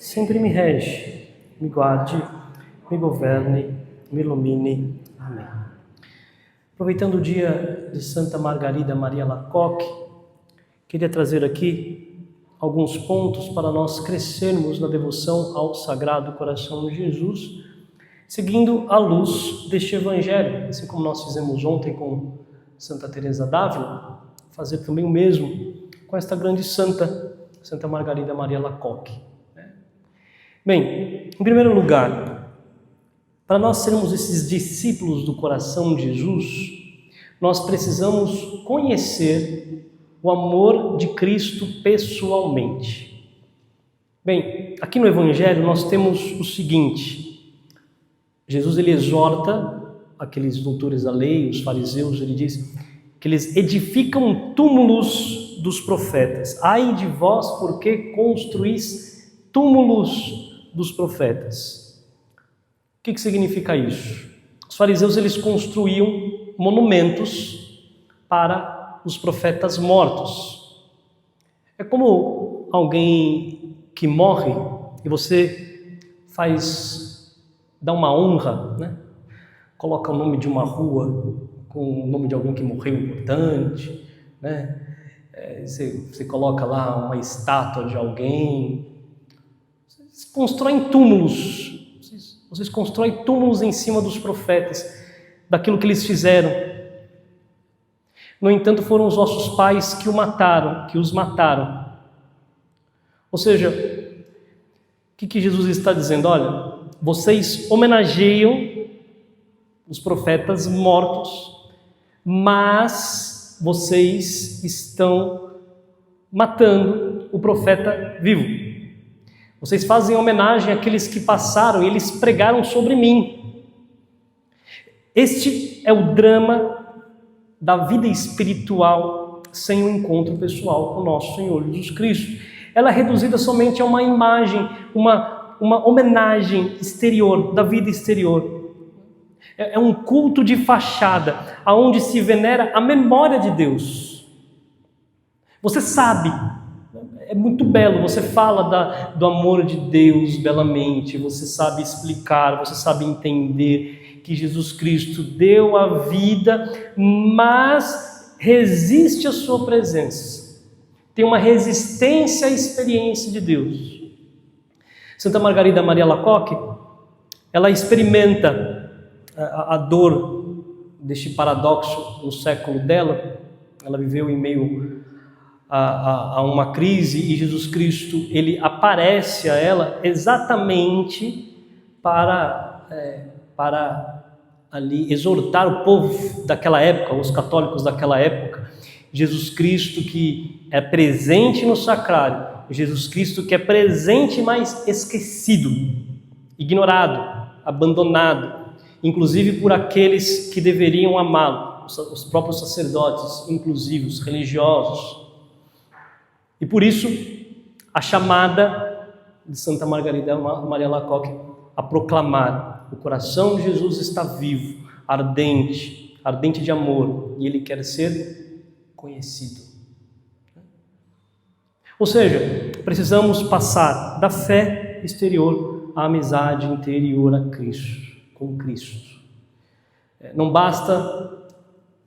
sempre me rege, me guarde, me governe, me ilumine. Amém. Aproveitando o dia de Santa Margarida Maria Alacoque, queria trazer aqui alguns pontos para nós crescermos na devoção ao Sagrado Coração de Jesus, seguindo a luz deste Evangelho, assim como nós fizemos ontem com Santa Teresa d'Ávila, fazer também o mesmo com esta grande santa, Santa Margarida Maria Alacoque. Bem, em primeiro lugar, para nós sermos esses discípulos do coração de Jesus, nós precisamos conhecer o amor de Cristo pessoalmente. Bem, aqui no Evangelho nós temos o seguinte: Jesus ele exorta aqueles doutores da lei, os fariseus, ele diz que eles edificam túmulos dos profetas. Ai de vós, porque construís túmulos dos profetas. O que significa isso? Os fariseus eles construíam monumentos para os profetas mortos. É como alguém que morre e você dá uma honra, né? Coloca o nome de uma rua com o nome de alguém que morreu importante, né? Você coloca lá uma estátua de alguém. Vocês constroem túmulos. Vocês constroem túmulos em cima dos profetas, daquilo que eles fizeram. No entanto, foram os nossos pais que os mataram. Ou seja, o que Jesus está dizendo? Olha, vocês homenageiam os profetas mortos, mas vocês estão matando o profeta vivo. Vocês fazem homenagem àqueles que passaram e eles pregaram sobre mim. Este é o drama da vida espiritual sem o encontro pessoal com o nosso Senhor Jesus Cristo. Ela é reduzida somente a uma imagem, uma homenagem exterior, da vida exterior. É um culto de fachada, aonde se venera a memória de Deus. Você sabe, é muito belo, você fala do amor de Deus belamente, você sabe explicar, você sabe entender que Jesus Cristo deu a vida, mas resiste à sua presença. Tem uma resistência à experiência de Deus. Santa Margarida Maria Alacoque, ela experimenta a dor deste paradoxo no século dela. Ela viveu em meio a uma crise e Jesus Cristo ele aparece a ela exatamente para ali exortar o povo daquela época, os católicos daquela época. Jesus Cristo que é presente no sacrário, Jesus Cristo que é presente, mas esquecido, ignorado, abandonado, inclusive por aqueles que deveriam amá-lo, os próprios sacerdotes, inclusive os religiosos. E por isso, a chamada de Santa Margarida Maria Alacoque a proclamar: o coração de Jesus está vivo, ardente de amor, e ele quer ser conhecido. Ou seja, precisamos passar da fé exterior à amizade interior a Cristo, com Cristo. Não basta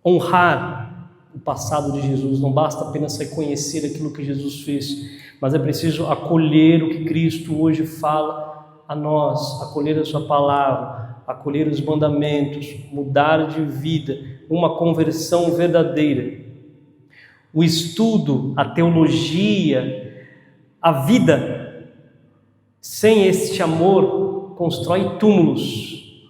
honrar o passado de Jesus, não basta apenas reconhecer aquilo que Jesus fez, mas é preciso acolher o que Cristo hoje fala a nós, acolher a sua palavra, acolher os mandamentos, mudar de vida, uma conversão verdadeira. O estudo, a teologia, a vida, sem este amor, constrói túmulos.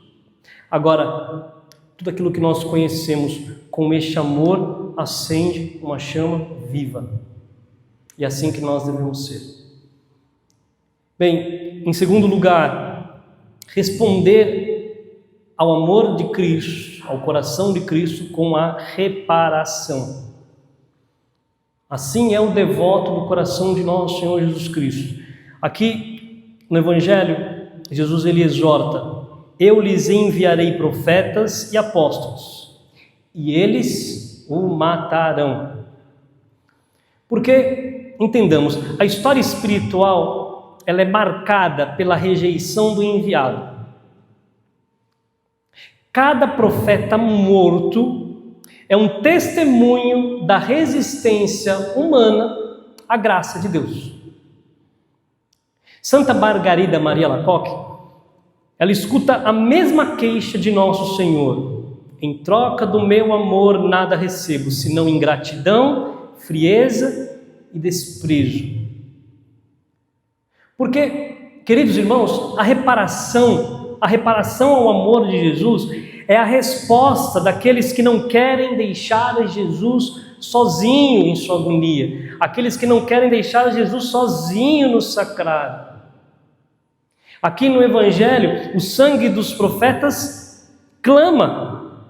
Agora, tudo aquilo que nós conhecemos com este amor acende uma chama viva. E é assim que nós devemos ser. Bem, em segundo lugar, responder ao amor de Cristo, ao coração de Cristo, com a reparação. Assim é o devoto do coração de nosso Senhor Jesus Cristo. Aqui no Evangelho, Jesus ele exorta: eu lhes enviarei profetas e apóstolos, e eles o matarão. Porque, entendamos, a história espiritual, ela é marcada pela rejeição do enviado. Cada profeta morto é um testemunho da resistência humana à graça de Deus. Santa Margarida Maria Alacoque, ela escuta a mesma queixa de Nosso Senhor: em troca do meu amor nada recebo, senão ingratidão, frieza e desprezo. Porque, queridos irmãos, a reparação ao amor de Jesus é a resposta daqueles que não querem deixar Jesus sozinho em sua agonia, aqueles que não querem deixar Jesus sozinho no sacrário. Aqui no Evangelho, o sangue dos profetas clama.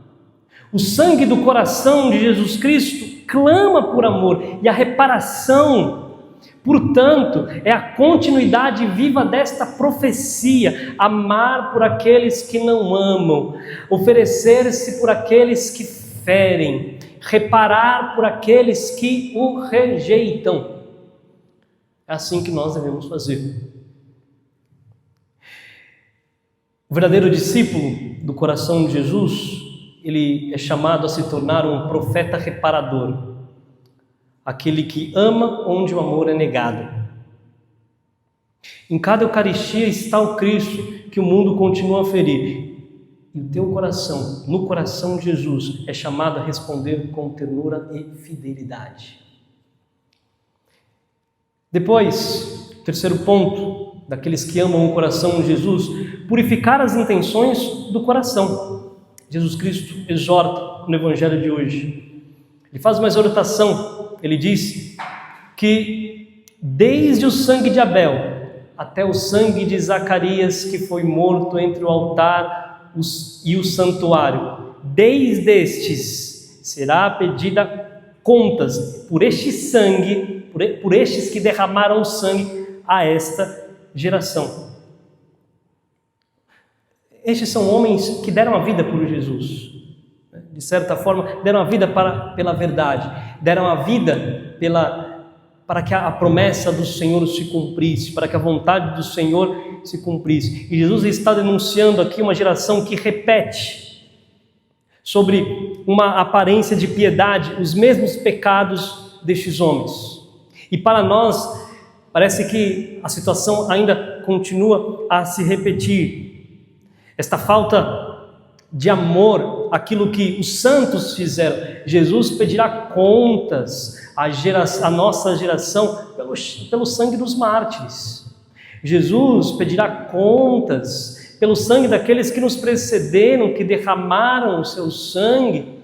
O sangue do coração de Jesus Cristo clama por amor. E a reparação, portanto, é a continuidade viva desta profecia: amar por aqueles que não amam, oferecer-se por aqueles que ferem, reparar por aqueles que o rejeitam. É assim que nós devemos fazer. O verdadeiro discípulo do coração de Jesus, ele é chamado a se tornar um profeta reparador, aquele que ama onde o amor é negado. Em cada Eucaristia está o Cristo que o mundo continua a ferir, e o teu coração, no coração de Jesus, é chamado a responder com ternura e fidelidade. Depois, terceiro ponto, daqueles que amam o coração de Jesus: purificar as intenções do coração. Jesus Cristo exorta no Evangelho de hoje. Ele faz uma exortação. Ele diz que desde o sangue de Abel até o sangue de Zacarias, que foi morto entre o altar e o santuário, desde estes será pedida contas por este sangue, por estes que derramaram sangue a esta geração. Estes são homens que deram a vida por Jesus. De certa forma, deram a vida pela verdade. Deram a vida para que a promessa do Senhor se cumprisse, para que a vontade do Senhor se cumprisse. E Jesus está denunciando aqui uma geração que repete, sobre uma aparência de piedade, os mesmos pecados destes homens. E para nós, parece que a situação ainda continua a se repetir. Esta falta de amor, aquilo que os santos fizeram. Jesus pedirá contas à nossa geração pelo sangue dos mártires. Jesus pedirá contas pelo sangue daqueles que nos precederam, que derramaram o seu sangue,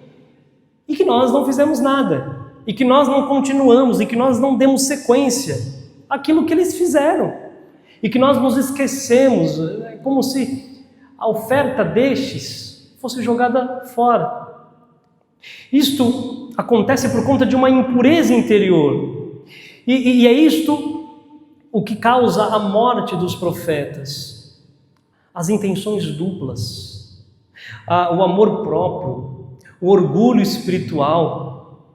e que nós não fizemos nada, e que nós não continuamos, e que nós não demos sequência àquilo que eles fizeram, e que nós nos esquecemos. É como se a oferta destes fosse jogada fora. Isto acontece por conta de uma impureza interior, e é isto o que causa a morte dos profetas. As intenções duplas, o amor próprio, o orgulho espiritual.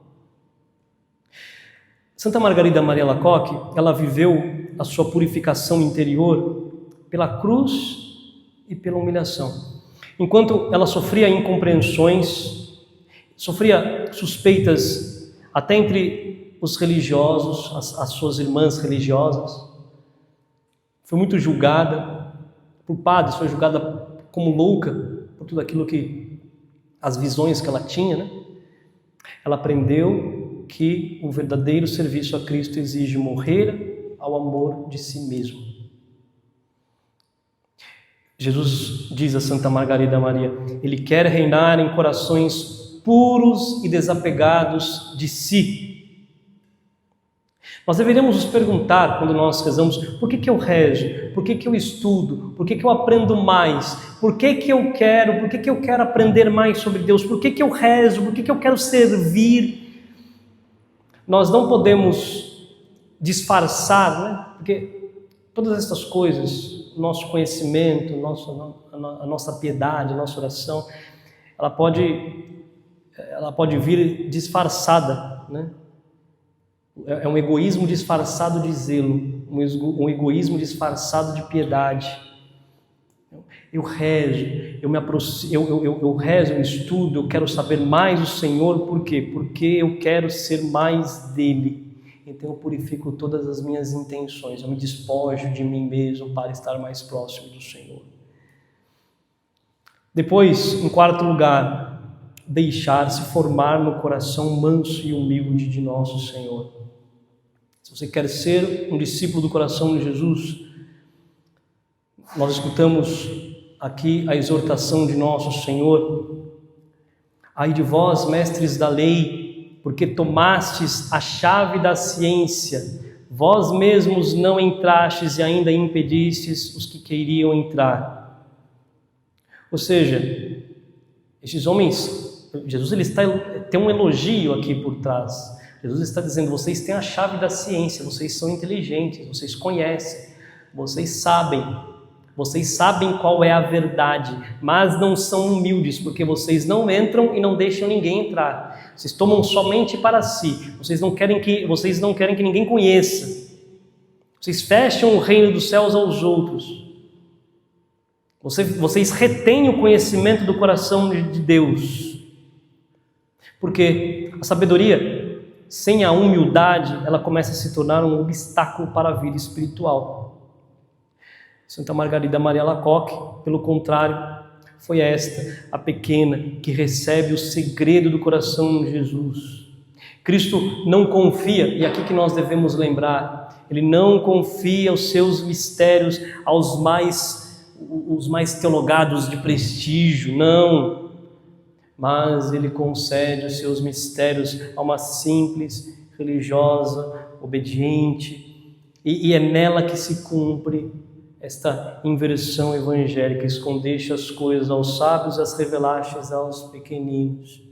Santa Margarida Maria Alacoque, ela viveu a sua purificação interior pela cruz e pela humilhação. Enquanto ela sofria incompreensões, sofria suspeitas até entre os religiosos, as suas irmãs religiosas, foi muito julgada por padres, foi julgada como louca por tudo aquilo as visões que ela tinha, né? Ela aprendeu que o verdadeiro serviço a Cristo exige morrer ao amor de si mesmo. Jesus diz a Santa Margarida Maria: Ele quer reinar em corações puros e desapegados de si. Nós deveríamos nos perguntar, quando nós rezamos, por que eu rezo? Por que eu estudo? Por que eu aprendo mais? Por que eu quero aprender mais sobre Deus? Por que eu rezo? Por que eu quero servir? Nós não podemos disfarçar, né? Porque todas essas coisas, nosso conhecimento, a nossa piedade, a nossa oração, ela pode vir disfarçada, né? É um egoísmo disfarçado de zelo. um egoísmo disfarçado de piedade. Eu rezo, eu rezo, eu estudo, eu quero saber mais do Senhor, por quê? Porque eu quero ser mais dele. Então eu purifico todas as minhas intenções, eu me despojo de mim mesmo para estar mais próximo do Senhor. Depois, em quarto lugar, deixar-se formar no coração manso e humilde de nosso Senhor. Se você quer ser um discípulo do coração de Jesus, nós escutamos aqui a exortação de nosso Senhor: ai de vós, mestres da lei, porque tomastes a chave da ciência, vós mesmos não entrastes e ainda impedistes os que queriam entrar. Ou seja, esses homens, Jesus tem um elogio aqui por trás. Jesus está dizendo: vocês têm a chave da ciência, vocês são inteligentes, vocês conhecem, vocês sabem qual é a verdade, mas não são humildes, porque vocês não entram e não deixam ninguém entrar. Vocês tomam somente para si, vocês não querem que ninguém conheça. Vocês fecham o reino dos céus aos outros. Vocês retêm o conhecimento do coração de Deus. Porque a sabedoria, sem a humildade, ela começa a se tornar um obstáculo para a vida espiritual. Santa Margarida Maria Alacoque, pelo contrário, foi esta, a pequena, que recebe o segredo do coração de Jesus. Cristo não confia, e aqui que nós devemos lembrar, Ele não confia os seus mistérios aos os mais teologados de prestígio, não. Mas Ele concede os seus mistérios a uma simples religiosa, obediente, e é nela que se cumpre esta inversão evangélica: escondeste as coisas aos sábios e as revelastes aos pequeninos.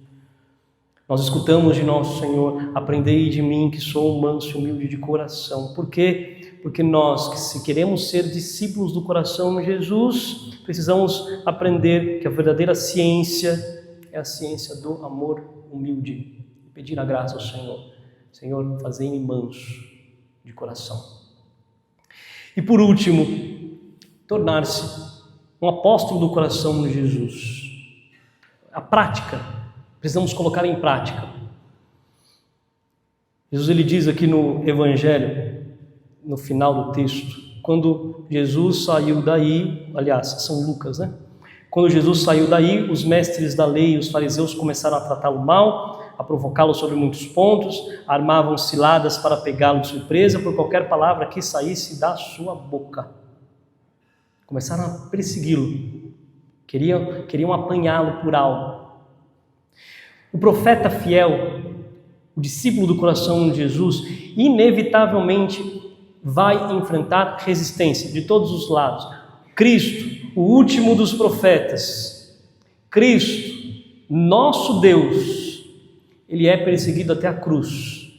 Nós escutamos de nosso Senhor: aprendei de mim que sou manso e humilde de coração. Por quê? Porque nós, que se queremos ser discípulos do coração de Jesus, precisamos aprender que a verdadeira ciência é a ciência do amor humilde. Pedir a graça ao Senhor: Senhor, fazei-me manso de coração. E por último, tornar-se um apóstolo do coração de Jesus. A prática, precisamos colocar em prática. Jesus, ele diz aqui no Evangelho, no final do texto, quando Jesus saiu daí, aliás, São Lucas, né? Quando Jesus saiu daí, os mestres da lei e os fariseus começaram a tratá-lo mal, a provocá-lo sobre muitos pontos, armavam ciladas para pegá-lo de surpresa por qualquer palavra que saísse da sua boca. Começaram a persegui-lo, queriam apanhá-lo por algo. O profeta fiel, o discípulo do coração de Jesus, inevitavelmente vai enfrentar resistência de todos os lados. Cristo, o último dos profetas, Cristo, nosso Deus, ele é perseguido até a cruz.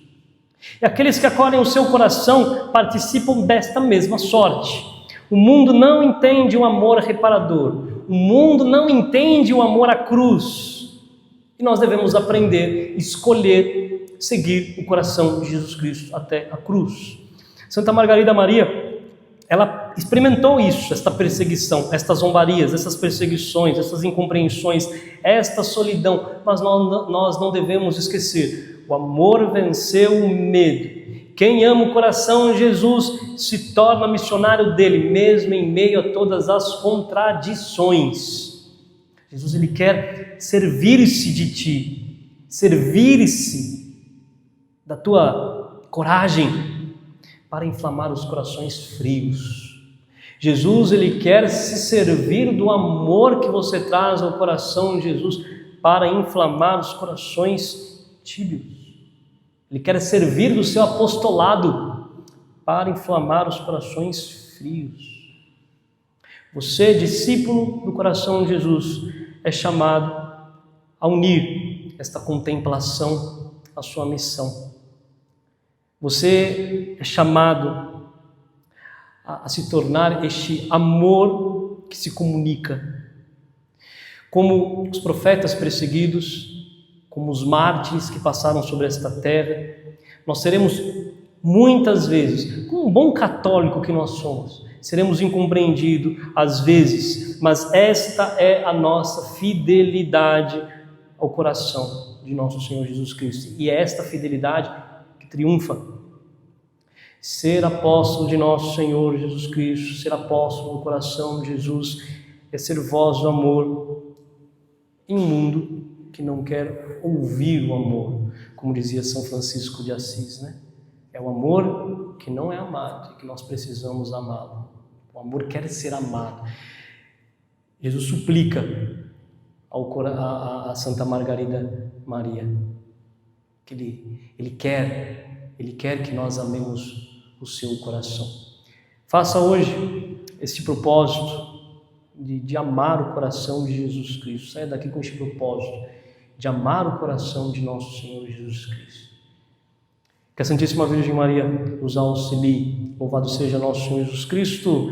E aqueles que acolhem o seu coração participam desta mesma sorte. O mundo não entende o amor reparador, o mundo não entende o amor à cruz. E nós devemos aprender, escolher, seguir o coração de Jesus Cristo até a cruz. Santa Margarida Maria, ela experimentou isso, esta perseguição, estas zombarias, essas perseguições, essas incompreensões, esta solidão, mas nós não devemos esquecer: o amor venceu o medo. Quem ama o coração de Jesus se torna missionário dele, mesmo em meio a todas as contradições. Jesus, ele quer servir-se de ti, servir-se da tua coragem, para inflamar os corações frios. Jesus, ele quer se servir do amor que você traz ao coração de Jesus para inflamar os corações tíbios. Ele quer servir do seu apostolado para inflamar os corações frios. Você, discípulo do coração de Jesus, é chamado a unir esta contemplação à sua missão. Você é chamado a se tornar este amor que se comunica. Como os profetas perseguidos, como os mártires que passaram sobre esta terra, nós seremos Muitas vezes, como um bom católico que nós somos, seremos incompreendidos às vezes, mas esta é a nossa fidelidade ao coração de nosso Senhor Jesus Cristo. E é esta fidelidade que triunfa. Ser apóstolo de nosso Senhor Jesus Cristo, ser apóstolo do coração de Jesus, é ser voz do amor em um mundo que não quer ouvir o amor, como dizia São Francisco de Assis, né? É o amor que não é amado e que nós precisamos amá-lo. O amor quer ser amado. Jesus suplica a Santa Margarida Maria que ele quer que nós amemos o seu coração. Faça hoje este propósito de amar o coração de Jesus Cristo. Saia daqui com este propósito de amar o coração de nosso Senhor Jesus Cristo. Que a Santíssima Virgem Maria nos auxilie. Louvado seja nosso Senhor Jesus Cristo.